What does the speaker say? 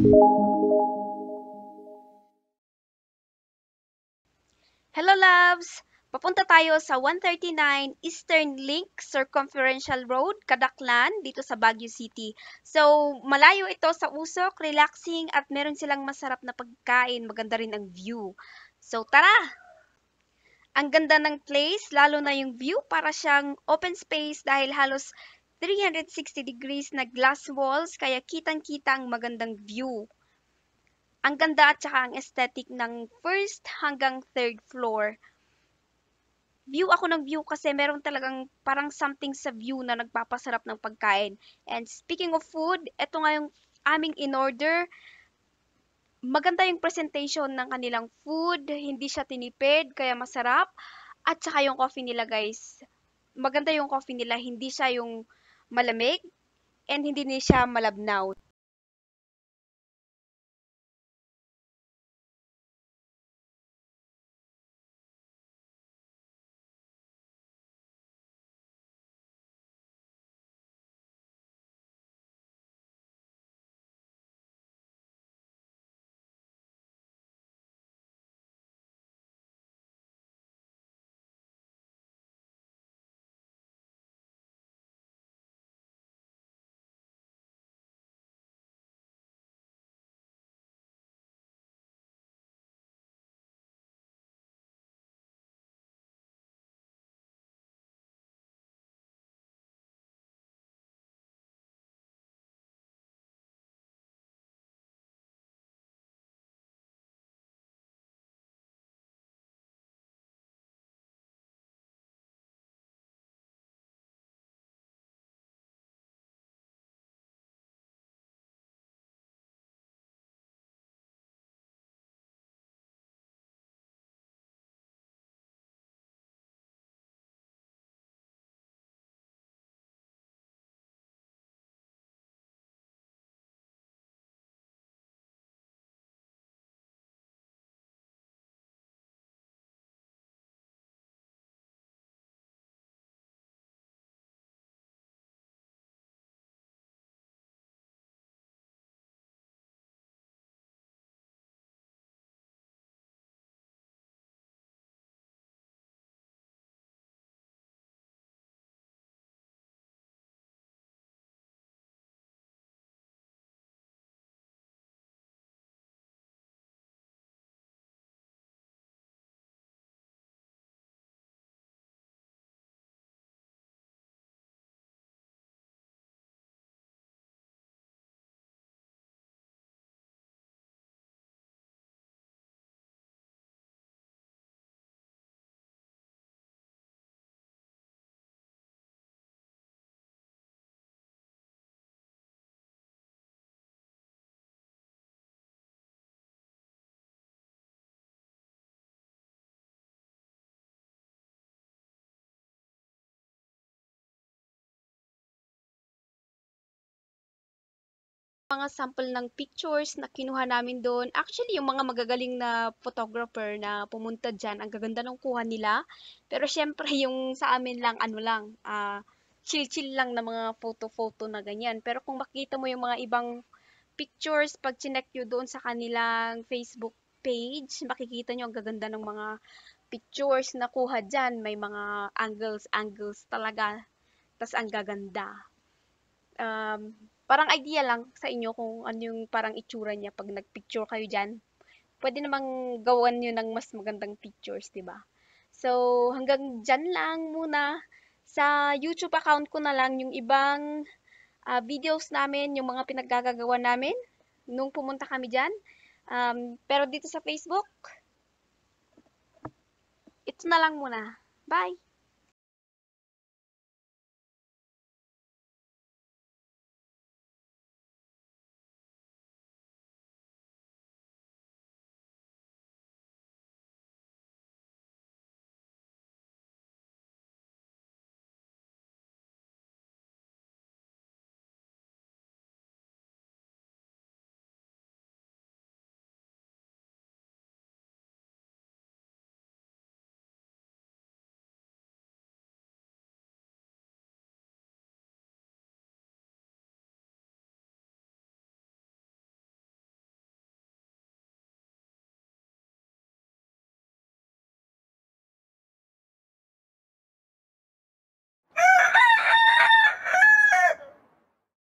Hello loves! Papunta tayo sa 139 Eastern Link Circumferential Road, Kadaklan, dito sa Baguio City. So, malayo ito sa usok, relaxing, at meron silang masarap na pagkain. Maganda rin ang view. So, tara! Ang ganda ng place, lalo na yung view, para siyang open space dahil halos 360 degrees na glass walls, kaya kitang-kita ang magandang view. Ang ganda at saka ang aesthetic ng first hanggang third floor. View ako ng view kasi meron talagang parang something sa view na nagpapasarap ng pagkain. And speaking of food, eto nga yung aming in-order. Maganda yung presentation ng kanilang food, hindi siya tinipid, kaya masarap. At saka yung coffee nila guys, maganda yung coffee nila, hindi siya yung malamig and hindi din siya malabnaw. Mga sample ng pictures na kinuha namin doon. Actually, yung mga magagaling na photographer na pumunta dyan, ang gaganda ng kuha nila. Pero syempre, yung sa amin lang, ano lang, chill-chill lang na mga photo-photo na ganyan. Pero kung makita mo yung mga ibang pictures, pag chinek nyo doon sa kanilang Facebook page, makikita nyo ang gaganda ng mga pictures na kuha dyan. May mga angles talaga. Tas ang gaganda. Parang idea lang sa inyo kung ano yung parang itsura niya pag nagpicture kayo diyan. Pwede namang gawan niyo ng mas magandang pictures, 'di ba? So, hanggang diyan lang muna. Sa YouTube account ko na lang yung ibang videos namin, yung mga pinaggagawa namin nung pumunta kami diyan. Pero dito sa Facebook, ito na lang muna. Bye!